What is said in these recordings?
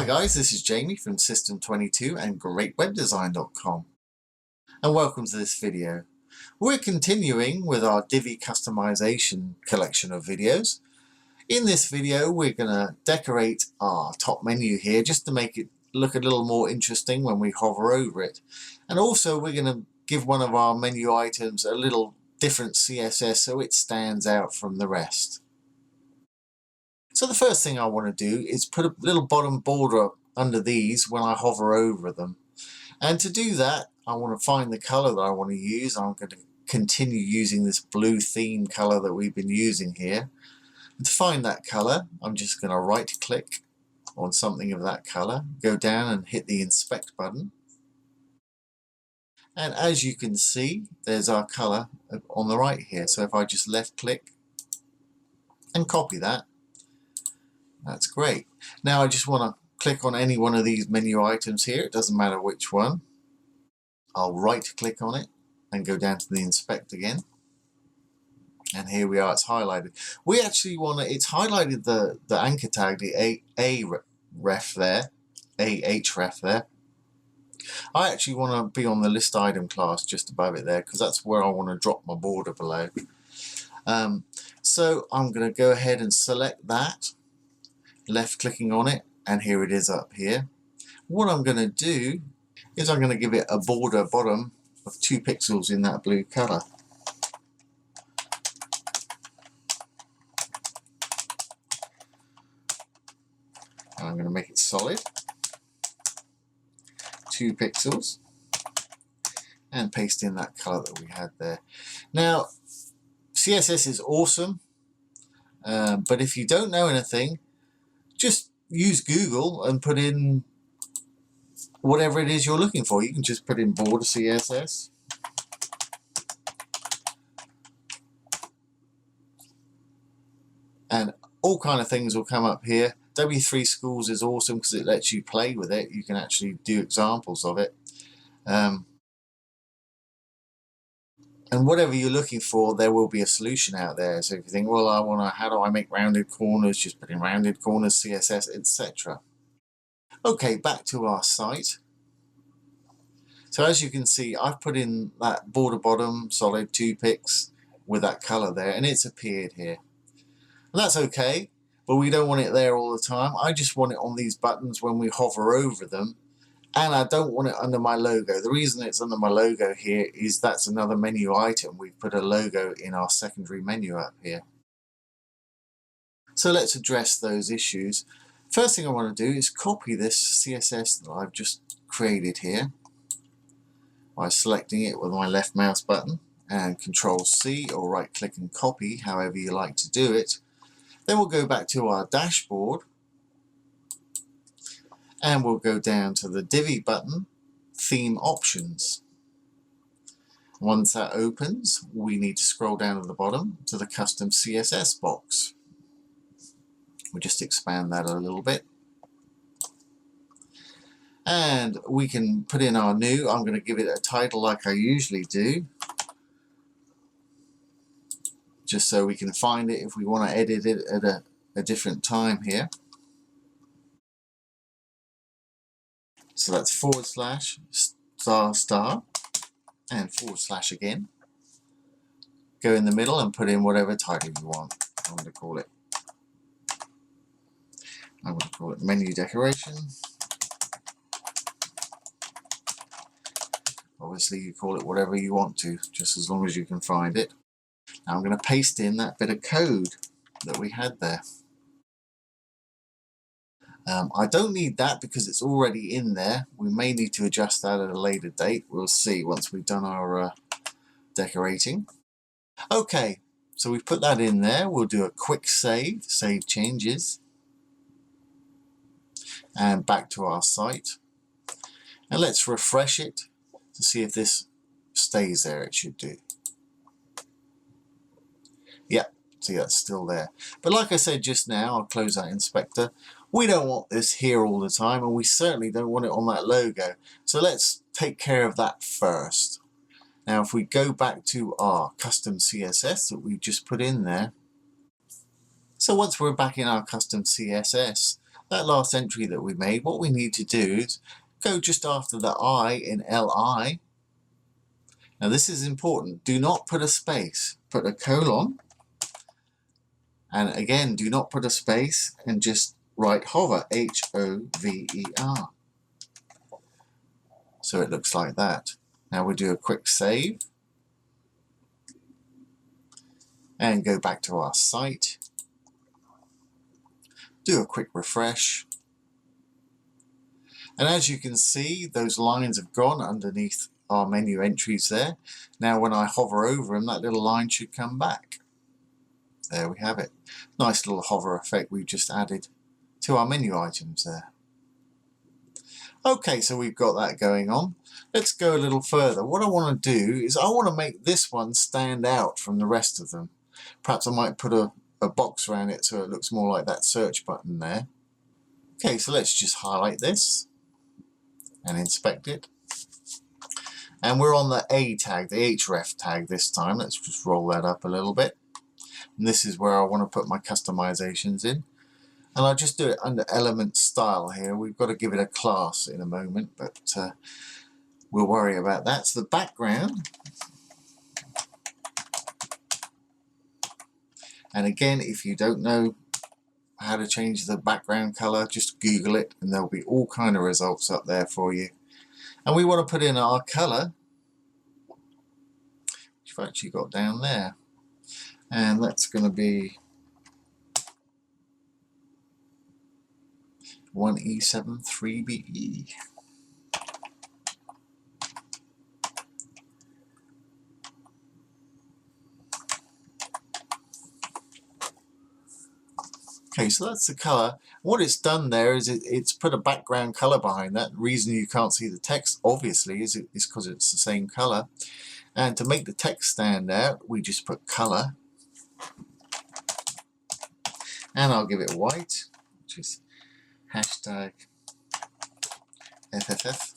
Hi guys, this is Jamie from System22 and GreatWebDesign.com, and welcome to this video. We're continuing with our Divi customization collection of videos. In this video we're going to decorate our top menu here just to make it look a little more interesting when we hover over it, and also we're going to give one of our menu items a little different CSS so it stands out from the rest. So the first thing I want to do is put a little bottom border under these when I hover over them. And to do that, I want to find the color that I want to use. I'm going to continue using this blue theme color that we've been using here. And to find that color, I'm just going to right click on something of that color, go down and hit the inspect button. And as you can see, there's our color on the right here. So if I just left click and copy that, that's great. Now I just want to click on any one of these menu items here. It doesn't matter which one. I'll right click on it and go down to the inspect again. And here we are, it's highlighted. We actually want to, it's highlighted the anchor tag, the href there, href there. I actually want to be on the list item class just above it there because that's where I want to drop my border below. So I'm going to go ahead and select that, left clicking on it, and here it is up here. What I'm going to do is I'm going to give it a border bottom of 2 pixels in that blue color. And I'm going to make it solid, 2 pixels, and paste in that color that we had there. Now CSS is awesome, but if you don't know anything, just use Google and put in whatever it is you're looking for. You can just put in border CSS. And all kind of things will come up here. W3 Schools is awesome because it lets you play with it. You can actually do examples of it. And whatever you're looking for, there will be a solution out there. So if you think, well, how do I make rounded corners? Just put in rounded corners, CSS, etc. Okay, back to our site. So as you can see, I've put in that border bottom solid 2 pixels with that color there, and it's appeared here. And that's okay, but we don't want it there all the time. I just want it on these buttons when we hover over them. And I don't want it under my logo. The reason it's under my logo here is that's another menu item. We've put a logo in our secondary menu up here. So let's address those issues. First thing I want to do is copy this CSS that I've just created here by selecting it with my left mouse button and Control C or right click and copy, however you like to do it. Then we'll go back to our dashboard. And we'll go down to the Divi button, Theme Options. Once that opens, we need to scroll down to the bottom to the Custom CSS box. We'll just expand that a little bit. And we can put in our new, I'm going to give it a title like I usually do, just so we can find it if we want to edit it at a different time here. So that's // and / again. Go in the middle and put in whatever title you want. I'm going to call it menu decoration. Obviously you call it whatever you want to, just as long as you can find it. Now I'm going to paste in that bit of code that we had there. I don't need that because it's already in there. We may need to adjust that at a later date. We'll see once we've done our decorating. Okay, so we've put that in there. We'll do a quick save changes, and back to our site. And let's refresh it to see if this stays there. It should do. Yeah, see, that's still there. But like I said just now, I'll close that inspector. We don't want this here all the time, and we certainly don't want it on that logo. So let's take care of that first. Now if we go back to our custom CSS that we just put in there. So once we're back in our custom CSS, that last entry that we made, what we need to do is go just after the I in LI. Now this is important. Do not put a space. Put a colon. And again, do not put a space and just write hover, H-O-V-E-R. So it looks like that. Now we'll do a quick save. And go back to our site. Do a quick refresh. And as you can see, those lines have gone underneath our menu entries there. Now when I hover over them, that little line should come back. There we have it. Nice little hover effect we've just added to our menu items there. Okay, so we've got that going on. Let's go a little further. What I want to do is I want to make this one stand out from the rest of them. Perhaps I might put a box around it so it looks more like that search button there. Okay, so let's just highlight this and inspect it. And we're on the A tag, the href tag this time. Let's just roll that up a little bit. And this is where I want to put my customizations in. And I'll just do it under element style here. We've got to give it a class in a moment, but we'll worry about that. So the background. And again, if you don't know how to change the background color, just Google it and there'll be all kind of results up there for you. And we want to put in our color, which I've actually got down there. And that's going to be 1E73BE. Okay, so that's the color. What it's done there is it's put a background color behind that. The reason you can't see the text, obviously, is because it's the same color. And to make the text stand out, we just put color. And I'll give it white, which is hashtag FFF.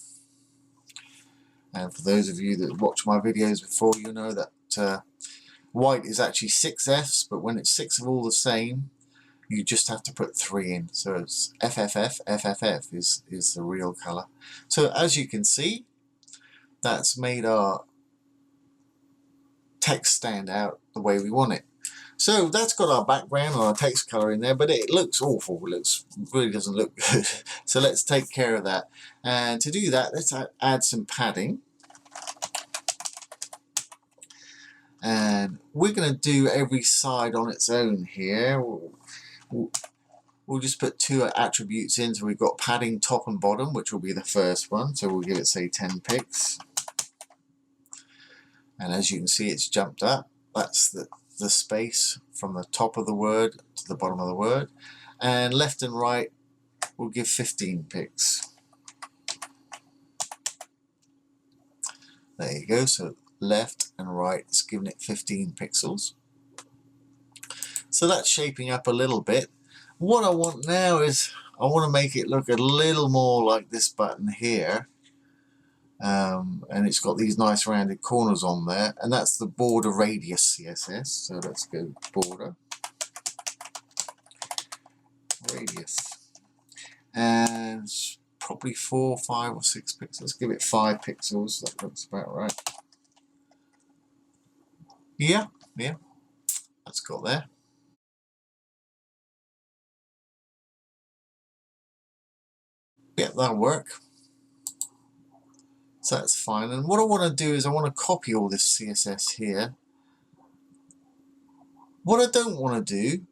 And for those of you that watch my videos before, you know that white is actually 6 Fs, but when it's 6 of all the same, you just have to put 3 in. So it's FFF, FFF is the real color. So as you can see, that's made our text stand out the way we want it. So that's got our background and our text color in there, but it looks awful. It really doesn't look good. So let's take care of that. And to do that, let's add some padding. And we're going to do every side on its own here. We'll just put 2 attributes in. So we've got padding top and bottom, which will be the first one. So we'll give it, say, 10 pixels. And as you can see, it's jumped up. That's the space from the top of the word to the bottom of the word. And left and right, we'll give 15 pixels. There you go. So left and right, it's giving it 15 pixels. So that's shaping up a little bit. What I want now is I want to make it look a little more like this button here. And it's got these nice rounded corners on there, and that's the border radius CSS. So let's go border radius, and it's probably 4, 5 or 6 pixels. Let's give it 5 pixels. That looks about right. Yeah, that's got there. Yeah, that'll work. So that's fine. And what I want to do is I want to copy all this CSS here. What I don't want to do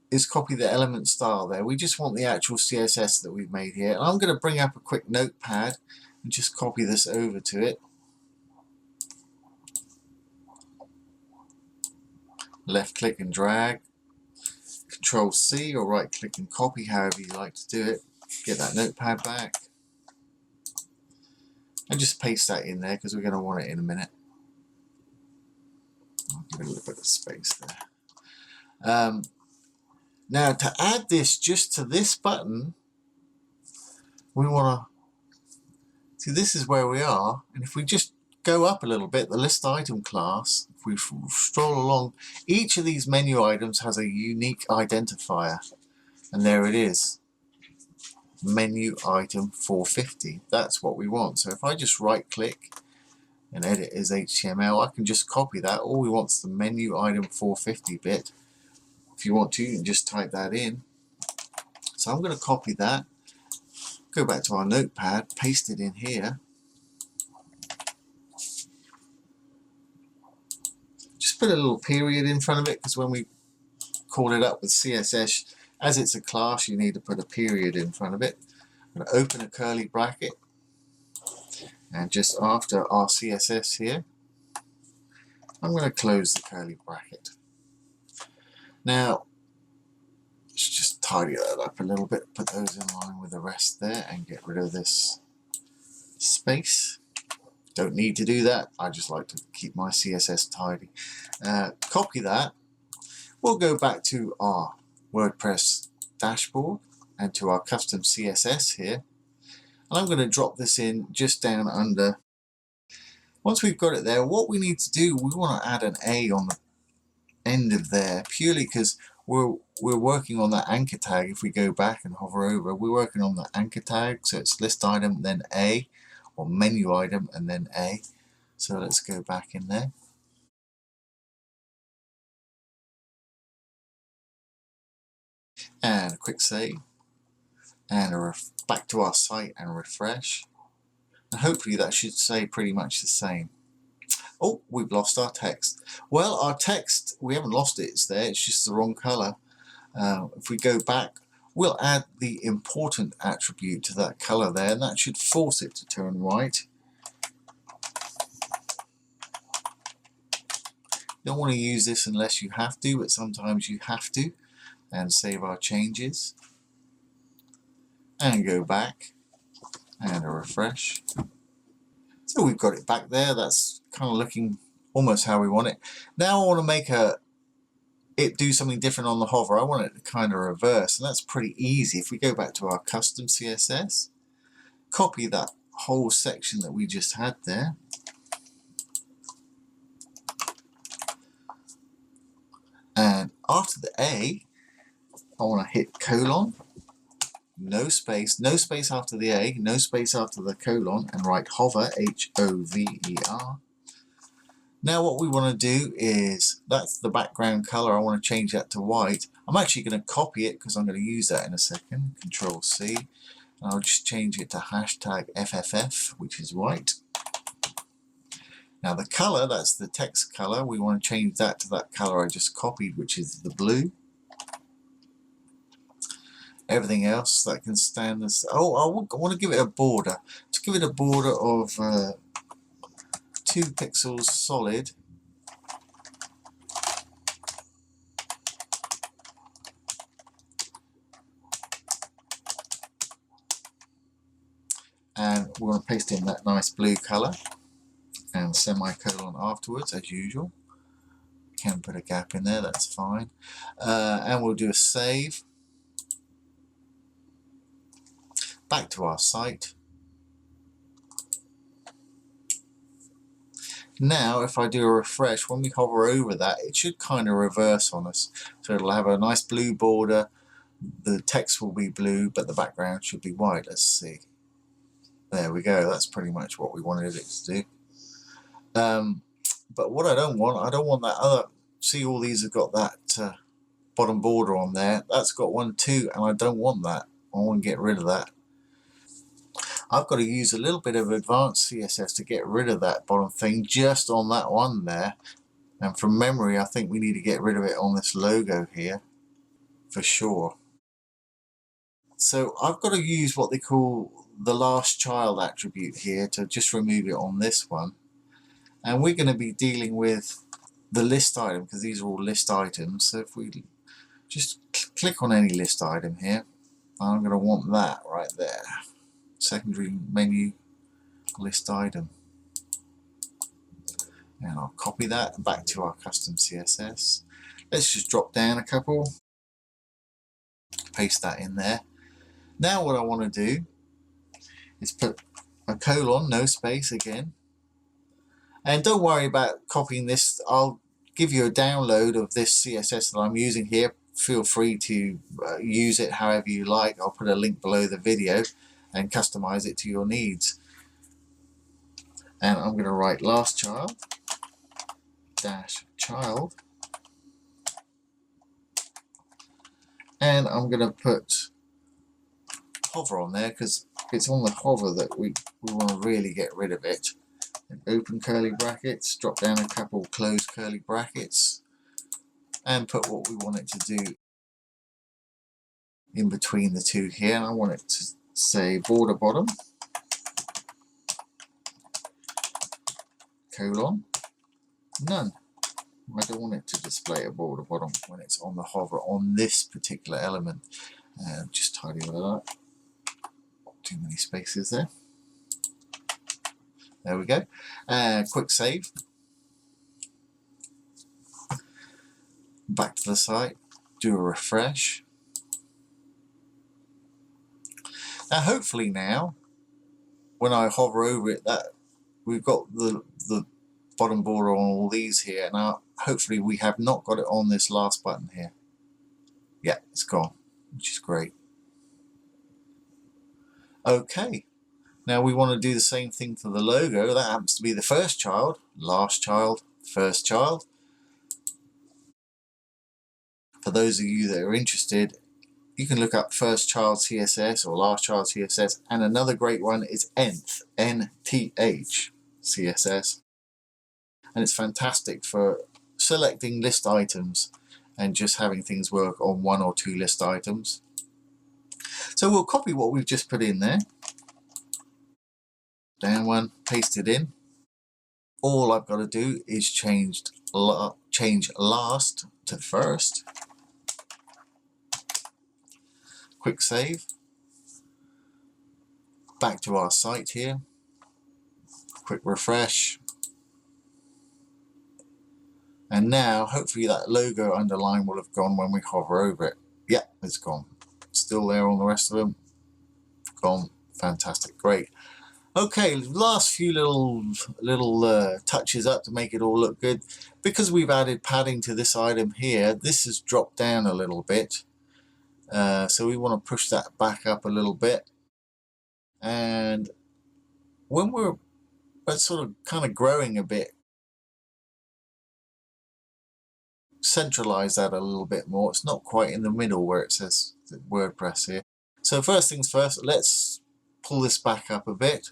is copy the element style there. We just want the actual CSS that we've made here. And I'm going to bring up a quick notepad and just copy this over to it. Left click and drag. Control C or right click and copy, however you like to do it. Get that notepad back. And just paste that in there because we're going to want it in a minute. I'll give it a little bit of space there. Now to add this just to this button, we want to see, this is where we are, and if we just go up a little bit, the list item class, if we stroll along, each of these menu items has a unique identifier, and there it is. menu item 450. That's what we want. So if I just right click and edit as HTML, I can just copy that. All we want is the menu item 450 bit. If you want to, you can just type that in. So I'm going to copy that, go back to our notepad, paste it in here. Just put a little period in front of it, because when we call it up with CSS, as it's a class, you need to put a period in front of it. I'm going to open a curly bracket, and just after our CSS here, I'm going to close the curly bracket. Now, let's just tidy that up a little bit, put those in line with the rest there, and get rid of this space. Don't need to do that. I just like to keep my CSS tidy. Copy that. We'll go back to our WordPress dashboard and to our custom CSS here. And I'm going to drop this in just down under. Once we've got it there, what we need to do, we want to add an A on the end of there, purely because we're working on that anchor tag. If we go back and hover over, we're working on the anchor tag, so it's list item then A, or menu item and then A. So let's go back in there. And a quick save. And back to our site and refresh. And hopefully that should say pretty much the same. Oh, we've lost our text. Well, our text, we haven't lost it, it's there, it's just the wrong color. If we go back, we'll add the important attribute to that color there, and that should force it to turn white. Don't want to use this unless you have to, but sometimes you have to. And save our changes. And go back. And a refresh. So we've got it back there. That's kind of looking almost how we want it. Now I want to make it do something different on the hover. I want it to kind of reverse, and that's pretty easy. If we go back to our custom CSS, copy that whole section that we just had there. And after the A, I want to hit colon, no space after the A, no space after the colon, and write hover, H-O-V-E-R. Now what we want to do is, that's the background color, I want to change that to white. I'm actually going to copy it because I'm going to use that in a second. Control C, and I'll just change it to hashtag FFF, which is white. Now the color, that's the text color, we want to change that to that color I just copied, which is the blue. Everything else that can stand this. Oh, I want to give it a border. To give it a border of 2 pixels solid. And we're going to paste in that nice blue color. And semicolon afterwards, as usual. Can put a gap in there, that's fine. And we'll do a save. Back to our site. Now, if I do a refresh, when we hover over that, it should kind of reverse on us. So it'll have a nice blue border. The text will be blue, but the background should be white. Let's see. There we go. That's pretty much what we wanted it to do. But what I don't want that other, see, all these have got that bottom border on there. That's got one too, and I don't want that. I want to get rid of that. I've got to use a little bit of advanced CSS to get rid of that bottom thing just on that one there. And from memory, I think we need to get rid of it on this logo here for sure. So I've got to use what they call the last child attribute here to just remove it on this one. And we're going to be dealing with the list item because these are all list items. So if we just click on any list item here, I'm going to want that right there. Secondary menu list item. And I'll copy that back to our custom CSS. Let's just drop down a couple. Paste that in there. Now what I want to do is put a colon, no space again. And don't worry about copying this. I'll give you a download of this CSS that I'm using here feel free to use it however you like. I'll put a link below the video and customize it to your needs. And I'm going to write last child dash child, and I'm going to put hover on there because it's on the hover that we want to really get rid of it. And open curly brackets, drop down a couple, close curly brackets, and put what we want it to do in between the two here. And I want it to say border bottom colon none. I don't want it to display a border bottom when it's on the hover on this particular element. Just tidy that up. Too many spaces there. There we go. Quick save. Back to the site. Do a refresh. Now hopefully now, when I hover over it, that we've got the bottom border on all these here. Now hopefully we have not got it on this last button here. Yeah, it's gone, which is great. Okay, now we want to do the same thing for the logo. That happens to be the first child, last child, first child. For those of you that are interested, you can look up first child CSS or last child CSS, and another great one is nth, N-T-H CSS, and it's fantastic for selecting list items and just having things work on one or two list items. So we'll copy what we've just put in there, down one, paste it in. All I've got to do is change last to first. Quick save. Back to our site here. Quick refresh. And now hopefully that logo underline will have gone when we hover over it. Yeah, it's gone. Still there on the rest of them. Gone. Fantastic. Great. Okay, last few little touches up to make it all look good. Because we've added padding to this item here, this has dropped down a little bit. So we want to push that back up a little bit. And when we're sort of kind of growing a bit, centralize that a little bit more. It's not quite in the middle where it says WordPress here. So first things first, let's pull this back up a bit.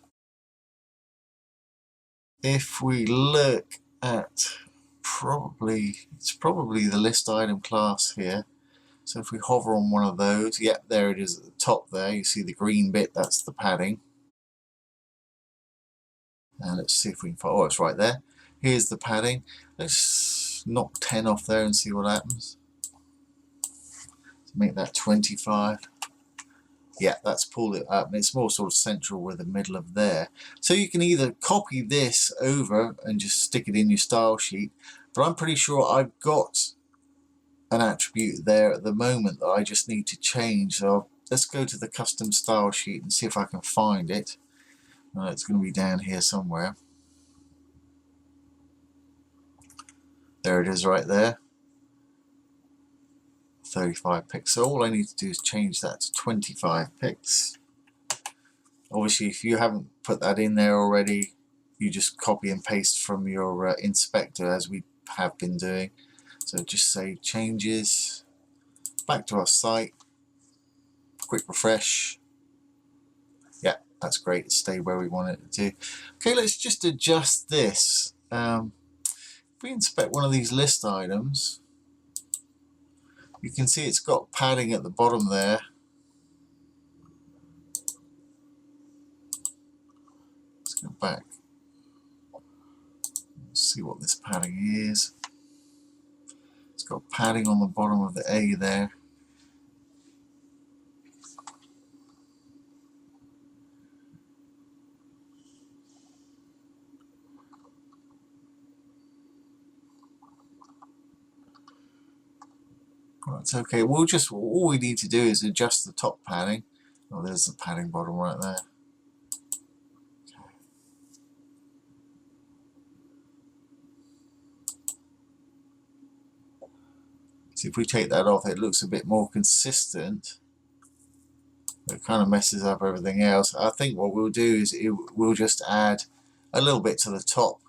If we look at it's probably the list item class here. So if we hover on one of those, yep, there it is at the top there. You see the green bit, that's the padding. And let's see if we can find, oh, it's right there. Here's the padding. Let's knock 10 off there and see what happens. Make that 25. Yeah, that's pulled it up, and it's more sort of central with the middle of there. So you can either copy this over and just stick it in your style sheet, but I'm pretty sure I've got an attribute there at the moment that I just need to change. So let's go to the custom style sheet and see if I can find it. It's going to be down here somewhere. There it is right there. 35 pixels. So all I need to do is change that to 25 pixels. Obviously, if you haven't put that in there already, you just copy and paste from your inspector, as we have been doing. So just say changes, back to our site, quick refresh. Yeah, that's great. It's stayed where we want it to. Okay, let's just adjust this. If we inspect one of these list items, you can see it's got padding at the bottom there. Let's go back. See what this padding is. It's got padding on the bottom of the A there. That's okay. All we need to do is adjust the top padding. Oh, there's the padding bottom right there. So if we take that off, it looks a bit more consistent. It kind of messes up everything else. I think what we'll do is we'll just add a little bit to the top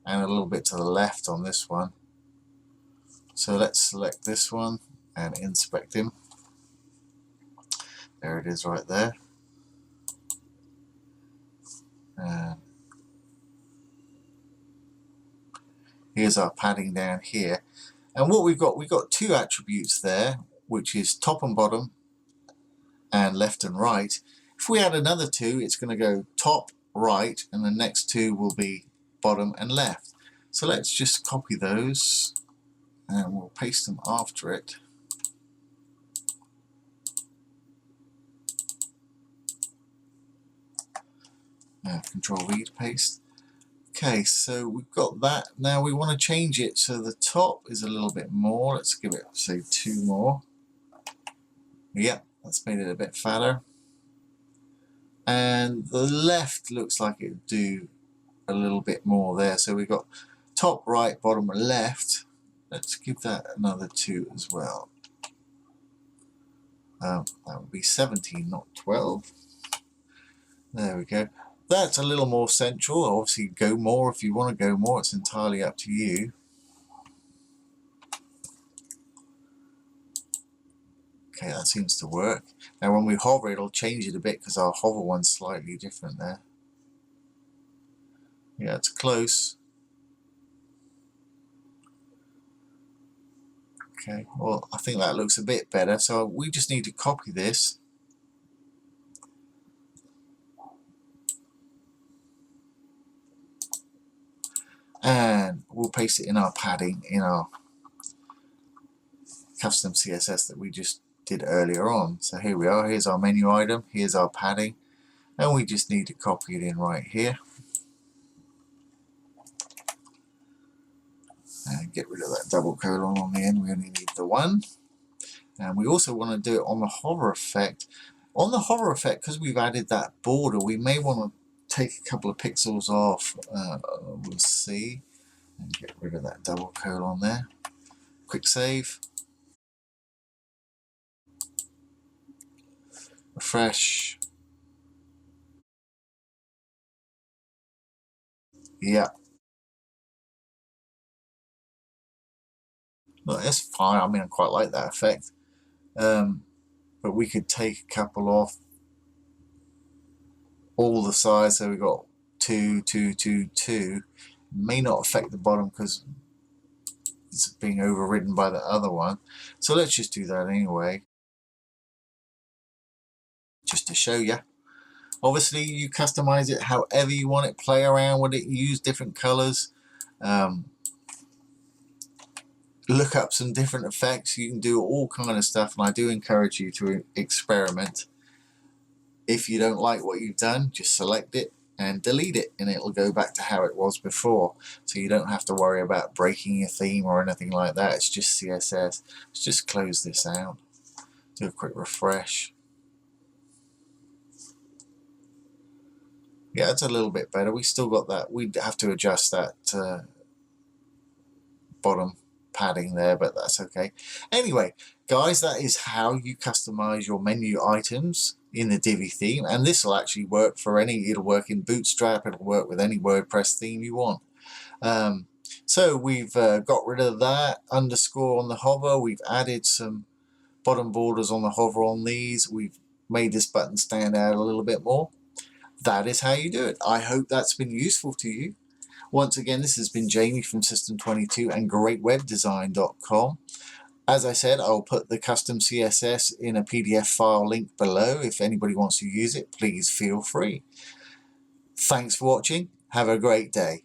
and a little bit to the left on this one. So let's select this one and inspect him. There it is right there. And here's our padding down here. And what we've got two attributes there, which is top and bottom and left and right. If we add another two, it's going to go top, right, and the next two will be bottom and left. So let's just copy those and we'll paste them after it. Control V to paste. Okay, so we've got that. Now we want to change it so the top is a little bit more. Let's give it, say, 2 more. Yep, that's made it a bit fatter. And the left looks like it would do a little bit more there. So we've got top, right, bottom, and left. Let's give that another 2 as well. That would be 17, not 12. There we go. That's a little more central. Obviously, go more if you want to go more. It's entirely up to you. Okay, that seems to work. Now when we hover, it'll change it a bit because our hover one's slightly different there. Yeah, it's close. Okay, well, I think that looks a bit better. So we just need to copy this. And we'll paste it in our padding, in our custom CSS that we just did earlier on. So here we are, here's our menu item, here's our padding, and we just need to copy it in right here. And get rid of that double colon on the end, we only need the one. And we also want to do it on the hover effect. On the hover effect, because we've added that border, we may want to take a couple of pixels off. We'll see. And get rid of that double colon there. Quick save. Refresh. Yeah. Look, it's fine. I mean, I quite like that effect. But we could take a couple off all the sides. So we've got 2, 2, 2, 2. May not affect the bottom because it's being overridden by the other one. So let's just do that anyway, just to show you. Obviously, you customize it however you want it, play around with it, use different colors, look up some different effects. You can do all kind of stuff, and I do encourage you to experiment. If you don't like what you've done, just select it and delete it, and it'll go back to how it was before. So you don't have to worry about breaking your theme or anything like that. It's just CSS. Let's just close this out, do a quick refresh. Yeah, it's a little bit better. We still got that. We'd have to adjust that bottom padding there, but that's okay. Anyway, guys, that is how you customize your menu items in the Divi theme, and this will actually work for it'll work in Bootstrap, it'll work with any WordPress theme you want. So we've got rid of that underscore on the hover. We've added some bottom borders on the hover on these. We've made this button stand out a little bit more. That is how you do it. I hope that's been useful to you. Once again, this has been Jamie from System22 and GreatWebDesign.com. As I said, I'll put the custom CSS in a PDF file link below. If anybody wants to use it, please feel free. Thanks for watching. Have a great day.